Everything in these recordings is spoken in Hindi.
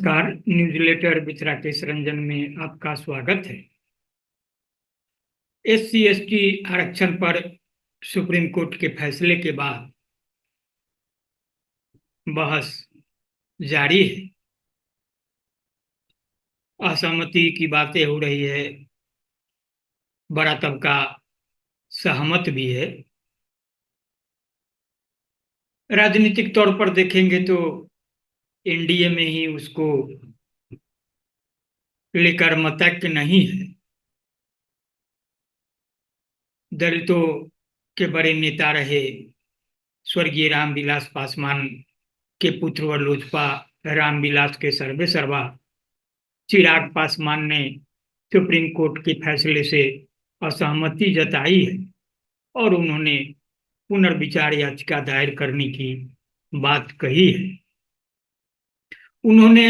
नमस्कार। न्यूज़लेटर विथ राकेश रंजन में आपका स्वागत है। SC ST आरक्षण पर सुप्रीम कोर्ट के फैसले के बाद बहस जारी है। असहमति की बातें हो रही है, बड़ा तबका सहमत भी है। राजनीतिक तौर पर देखेंगे तो NDA में ही उसको लेकर मतैक्य नहीं है। दलितों के बड़े नेता रहे स्वर्गीय रामविलास पासवान के पुत्र व लोजपा रामविलास के सर्वे सर्वा चिराग पासवान ने सुप्रीम कोर्ट के फैसले से असहमति जताई है और उन्होंने पुनर्विचार याचिका दायर करने की बात कही है। उन्होंने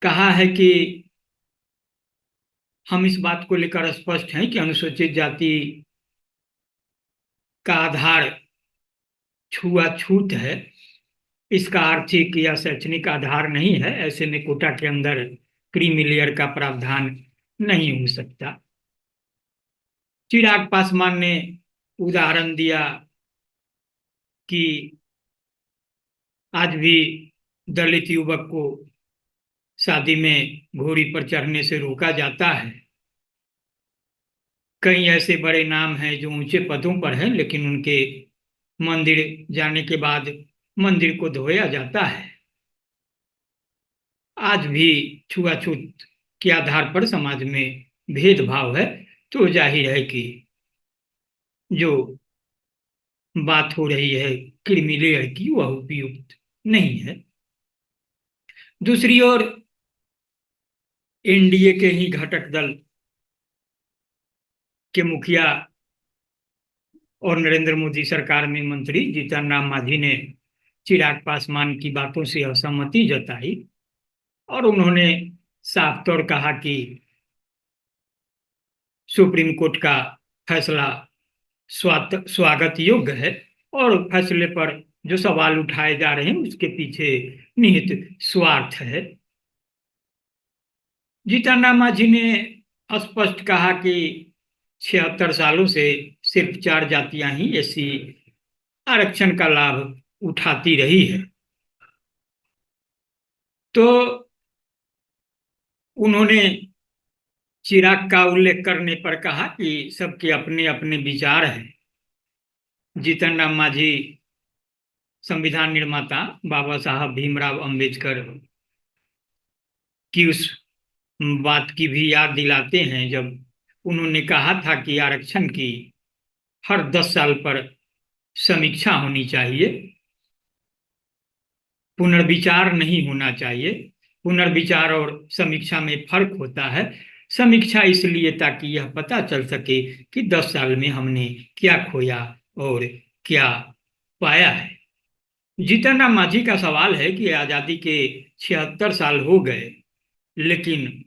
कहा है कि हम इस बात को लेकर स्पष्ट हैं कि अनुसूचित जाति का आधार छुआछूत है, इसका आर्थिक या शैक्षणिक आधार नहीं है। ऐसे में कोटा के अंदर क्रीमी लेयर का प्रावधान नहीं हो सकता। चिराग पासवान ने उदाहरण दिया कि आज भी दलित युवक को शादी में घोड़ी पर चढ़ने से रोका जाता है। कई ऐसे बड़े नाम हैं जो ऊंचे पदों पर हैं, लेकिन उनके मंदिर जाने के बाद मंदिर को धोया जाता है। आज भी छुआछूत के आधार पर समाज में भेदभाव है, तो जाहिर है कि जो बात हो रही है क्रीमी लेयर की वह उपयुक्त नहीं है। दूसरी ओर NDA के ही घटक दल के मुखिया और नरेंद्र मोदी सरकार में मंत्री जीतन राम मांझी ने चिराग पासवान की बातों से असहमति जताई और उन्होंने साफ तौर कहा कि सुप्रीम कोर्ट का फैसला स्वागत योग्य है और फैसले पर जो सवाल उठाए जा रहे हैं उसके पीछे निहित स्वार्थ है। जीतन राम मांझी ने स्पष्ट कहा कि 76 सालों से सिर्फ 4 जातियां ही SC आरक्षण का लाभ उठाती रही है। तो उन्होंने चिराग का उल्लेख करने पर कहा कि सबके अपने अपने विचार हैं। जीतन राम मांझी संविधान निर्माता बाबा साहब भीमराव अंबेडकर की उस बात की भी याद दिलाते हैं जब उन्होंने कहा था कि आरक्षण की हर 10 साल पर समीक्षा होनी चाहिए, पुनर्विचार नहीं होना चाहिए। पुनर्विचार और समीक्षा में फर्क होता है। समीक्षा इसलिए ताकि यह पता चल सके कि 10 साल में हमने क्या खोया और क्या पाया है। जीतन राम मांझी का सवाल है कि आजादी के 76 साल हो गए, लेकिन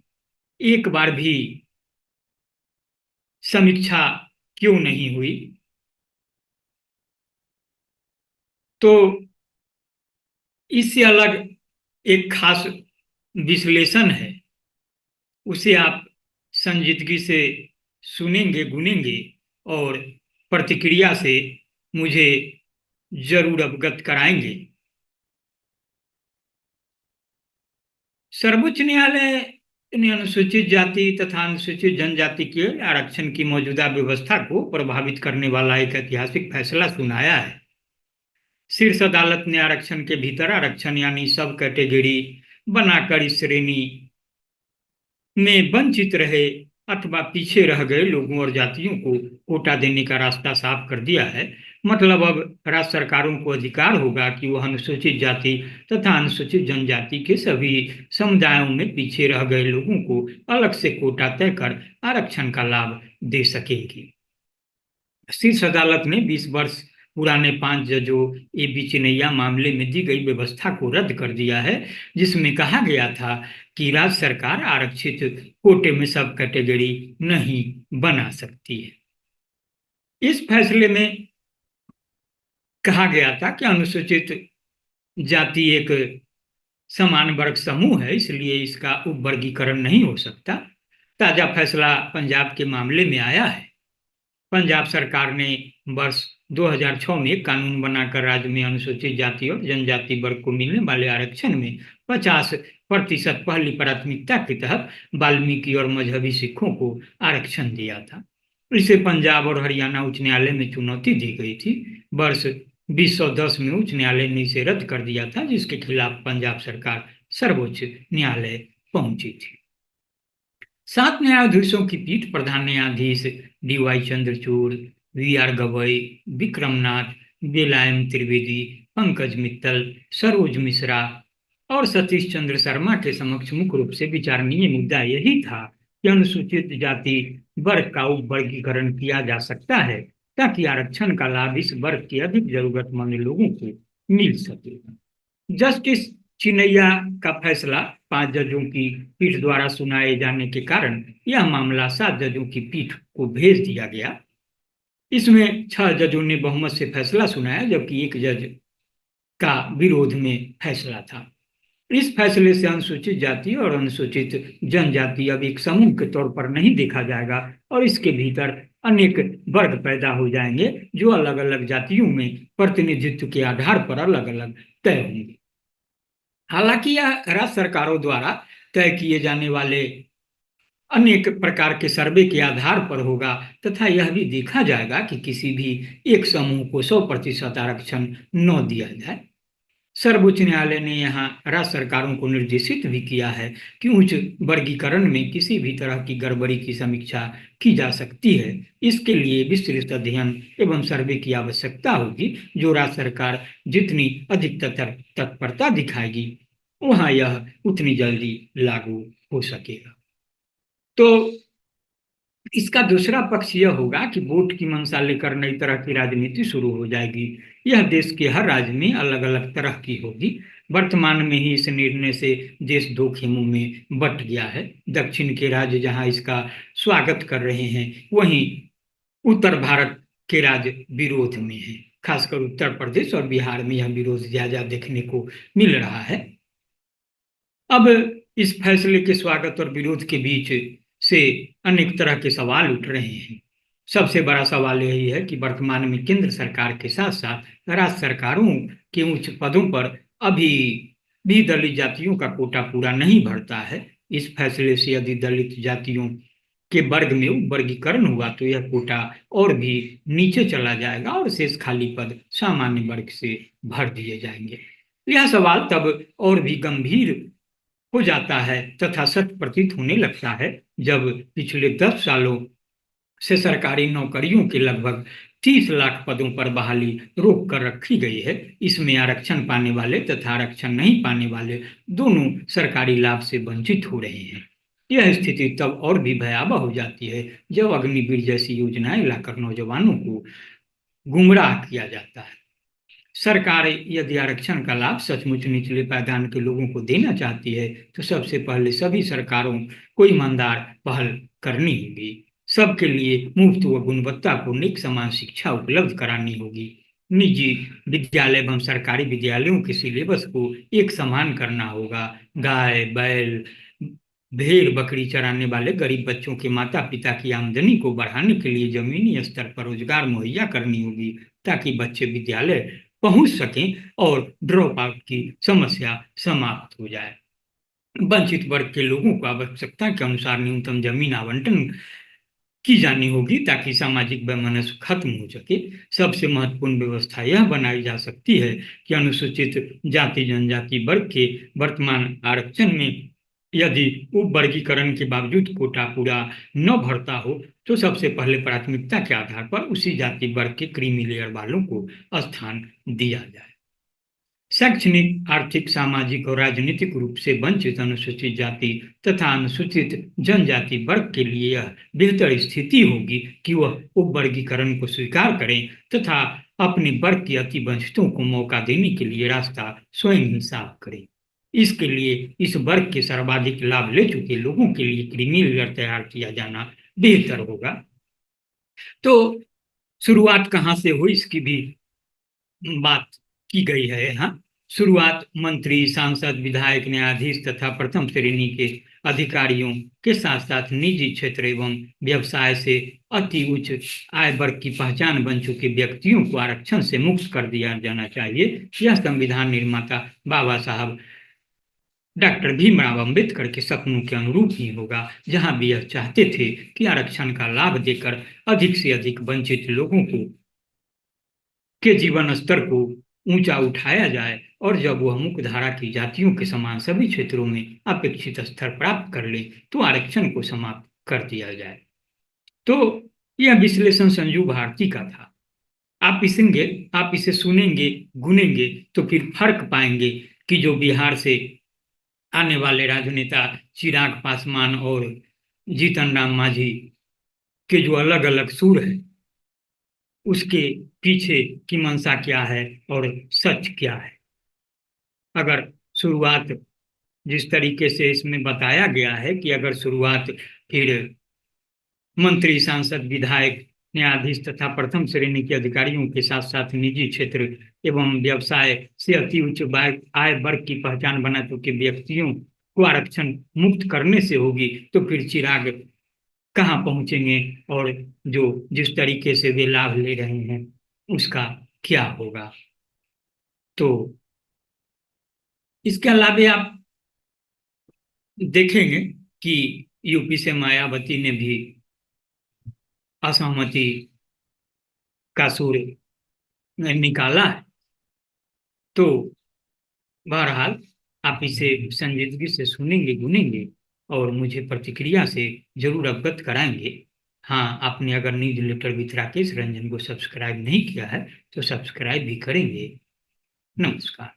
एक बार भी समीक्षा क्यों नहीं हुई। तो इससे अलग एक खास विश्लेषण है, उसे आप संजीदगी से सुनेंगे, गुनेंगे और प्रतिक्रिया से मुझे जरूर अवगत कराएंगे। सर्वोच्च न्यायालय ने अनुसूचित जाति तथा अनुसूचित जनजाति के आरक्षण की मौजूदा व्यवस्था को प्रभावित करने वाला एक ऐतिहासिक फैसला सुनाया है। शीर्ष अदालत ने आरक्षण के भीतर आरक्षण यानी सब कैटेगरी बनाकर इस श्रेणी में वंचित रहे अथवा पीछे रह गए लोगों और जातियों को कोटा देने का रास्ता साफ कर दिया है। मतलब अब राज्य सरकारों को अधिकार होगा कि वह अनुसूचित जाति तथा अनुसूचित जनजाति के सभी समुदायों में पीछे रह गए लोगों को अलग से कोटा तय कर आरक्षण का लाभ दे सकेगी। शीर्ष अदालत ने 20 वर्ष पुराने 5 जजों AB चिनैया मामले में दी गई व्यवस्था को रद्द कर दिया है, जिसमें कहा गया था कि राज्य सरकार आरक्षित कोटे में सब कैटेगरी नहीं बना सकती है। इस फैसले में कहा गया था कि अनुसूचित जाति एक समान वर्ग समूह है, इसलिए इसका उपवर्गीकरण नहीं हो सकता। ताजा फैसला पंजाब के मामले में आया है। पंजाब सरकार ने वर्ष 2006 में एक कानून बनाकर राज्य में अनुसूचित जाति और जनजाति वर्ग को मिलने वाले आरक्षण में 50% पहली प्राथमिकता के तहत वाल्मीकि और मजहबी सिखों को आरक्षण दिया था। इसे पंजाब और हरियाणा उच्च न्यायालय में चुनौती दी गई थी। वर्ष 2010 में उच्च न्यायालय ने इसे रद्द कर दिया था, जिसके खिलाफ पंजाब सरकार सर्वोच्च न्यायालय पहुंची थी। 7 न्यायाधीशों की पीठ प्रधान न्यायाधीश डी.वाई. चंद्रचूड़, वी.आर. गवई, विक्रमनाथ, बेलायम त्रिवेदी, पंकज मित्तल, सरोज मिश्रा और सतीश चंद्र शर्मा के समक्ष मुख्य रूप से विचारणीय मुद्दा यही था कि अनुसूचित जाति वर्ग का उपवर्गीकरण किया जा सकता है ताकि आरक्षण का लाभ इस वर्ग के अधिक जरूरतमंद लोगों को मिल सके। जस्टिस चिनैया का फैसला 5 जजों की पीठ द्वारा सुनाए जाने के कारण यह मामला 7 जजों की पीठ को भेज दिया गया। इसमें 6 जजों ने बहुमत से फैसला सुनाया, जबकि एक जज का विरोध में फैसला था। इस फैसले से अनुसूचित जाति और अनुसूचित जनजाति अब एक समूह के तौर पर नहीं देखा जाएगा और इसके भीतर अनेक वर्ग पैदा हो जाएंगे जो अलग अलग जातियों में प्रतिनिधित्व के आधार पर अलग अलग तय होंगे। हालांकि यह राज्य सरकारों द्वारा तय किए जाने वाले अनेक प्रकार के सर्वे के आधार पर होगा तथा यह भी देखा जाएगा कि किसी भी एक समूह को 100% आरक्षण न दिया जाए। सर्वोच्च न्यायालय ने यहाँ राज्य सरकारों को निर्देशित भी किया है कि उच्च वर्गीकरण में किसी भी तरह की गड़बड़ी की समीक्षा की जा सकती है। इसके लिए विस्तृत अध्ययन एवं सर्वे की आवश्यकता होगी, जो राज्य सरकार जितनी अधिक तत्परता दिखाएगी वहाँ यह उतनी जल्दी लागू हो सकेगा। तो इसका दूसरा पक्ष यह होगा कि वोट की मंशा लेकर नई तरह की राजनीति शुरू हो जाएगी। यह देश के हर राज्य में अलग अलग तरह की होगी। वर्तमान में ही इस निर्णय से देश 2 खेमों में बंट गया है। दक्षिण के राज्य जहां इसका स्वागत कर रहे हैं, वहीं उत्तर भारत के राज्य विरोध में हैं। खासकर उत्तर प्रदेश और बिहार में यह विरोध ज्यादा देखने को मिल रहा है। अब इस फैसले के स्वागत और विरोध के बीच से अनेक तरह के सवाल उठ रहे हैं। सबसे बड़ा सवाल यही है कि वर्तमान में केंद्र सरकार के साथ साथ राज्य सरकारों के उच्च पदों पर अभी भी दलित जातियों का कोटा पूरा नहीं भरता है। इस फैसले से यदि दलित जातियों के वर्ग में वर्गीकरण हुआ तो यह कोटा और भी नीचे चला जाएगा और शेष खाली पद सामान्य वर्ग से भर दिए जाएंगे। यह सवाल तब और भी गंभीर हो जाता है तथा सच प्रतीत होने लगता है जब पिछले 10 सालों से सरकारी नौकरियों के लगभग 30 लाख पदों पर बहाली रोक कर रखी गई है। इसमें आरक्षण पाने वाले तथा आरक्षण नहीं पाने वाले दोनों सरकारी लाभ से वंचित हो रहे हैं। यह स्थिति तब और भी भयावह हो जाती है जब अग्निवीर जैसी योजनाएं लाकर नौजवानों को गुमराह किया जाता है। सरकार यदि आरक्षण का लाभ सचमुच निचले पायदान के लोगों को देना चाहती है तो सबसे पहले सभी सरकारों को ईमानदार पहल करनी होगी। सबके लिए मुफ्त व गुणवत्तापूर्ण एक समान शिक्षा उपलब्ध करानी होगी। निजी विद्यालय एवं सरकारी विद्यालयों के सिलेबस को एक समान करना होगा। गाय बैल भेड़ बकरी चराने वाले गरीब बच्चों के माता पिता की आमदनी को बढ़ाने के लिए जमीनी स्तर पर रोजगार मुहैया करनी होगी ताकि बच्चे विद्यालय पहुंच सकें और ड्रॉप आउट की समस्या समाप्त हो जाए। वंचित वर्ग के लोगों को आवश्यकता के अनुसार न्यूनतम जमीन आवंटन की जानी होगी ताकि सामाजिक वैमनस्य खत्म हो सके। सबसे महत्वपूर्ण व्यवस्था यह बनाई जा सकती है कि अनुसूचित जाति जनजाति वर्ग के वर्तमान आरक्षण में यदि उपवर्गीकरण के बावजूद कोटा पूरा न भरता हो तो सबसे पहले प्राथमिकता के आधार पर उसी जाति वर्ग के क्रीमी लेयर वालों को स्थान दिया जाए। शैक्षणिक आर्थिक सामाजिक और राजनीतिक रूप से वंचित अनुसूचित जाति तथा अनुसूचित जनजाति वर्ग के लिए यह बेहतर स्थिति होगी कि वह उपवर्गीकरण को स्वीकार करें तथा अपने वर्ग के अति वंचितों को मौका देने के लिए रास्ता स्वयं ही साफ करें। इसके लिए इस वर्ग के सर्वाधिक लाभ ले चुके लोगों के लिए क्रीमी लेयर तैयार किया जाना बेहतर होगा। तो शुरुआत कहाँ से हुई इसकी भी बात की गई है यहाँ। शुरुआत मंत्री, सांसद, विधायक, न्यायाधीश तथा प्रथम श्रेणी के अधिकारियों के साथ साथ निजी क्षेत्र एवं व्यवसाय से अति उच्च आय वर्ग की पहचान बन चुके व्यक्तियों को आरक्षण से मुक्त कर दिया जाना चाहिए। यह संविधान निर्माता बाबा साहब डॉक्टर भीमराव अंबेडकर के सपनों के अनुरूप ही होगा, जहां भी यह चाहते थे कि आरक्षण का लाभ देकर अधिक से अधिक वंचित लोगों को के जीवन स्तर को ऊंचा उठाया जाए और जब वह मुख्य धारा की जातियों के समान सभी क्षेत्रों में अपेक्षित स्तर प्राप्त कर ले तो आरक्षण को समाप्त कर दिया जाए। तो यह विश्लेषण संजू भारती का था। आप इसे सुनेंगे, गुनेंगे तो फिर फर्क पाएंगे कि जो बिहार से आने वाले राजनेता चिराग पासवान और जीतन राम मांझी के जो अलग अलग सुर है उसके पीछे की मंशा क्या है और सच क्या है। अगर शुरुआत जिस तरीके से इसमें बताया गया है कि अगर शुरुआत फिर मंत्री, सांसद, विधायक, न्यायाधीश तथा प्रथम श्रेणी के अधिकारियों के साथ साथ निजी क्षेत्र एवं व्यवसाय से अति उच्च आय वर्ग की पहचान बना चुके व्यक्तियों को आरक्षण मुक्त करने से होगी तो फिर चिराग कहाँ पहुंचेंगे और जो जिस तरीके से वे लाभ ले रहे हैं उसका क्या होगा। तो इसके अलावे आप देखेंगे कि यूपी से मायावती ने भी असहमति का सुर निकाला है। तो बहरहाल आप इसे संजीदगी से सुनेंगे, गुनेंगे और मुझे प्रतिक्रिया से जरूर अवगत कराएंगे। हाँ, आपने अगर newsletter with Rakesh Ranjan को सब्सक्राइब नहीं किया है तो सब्सक्राइब भी करेंगे। नमस्कार।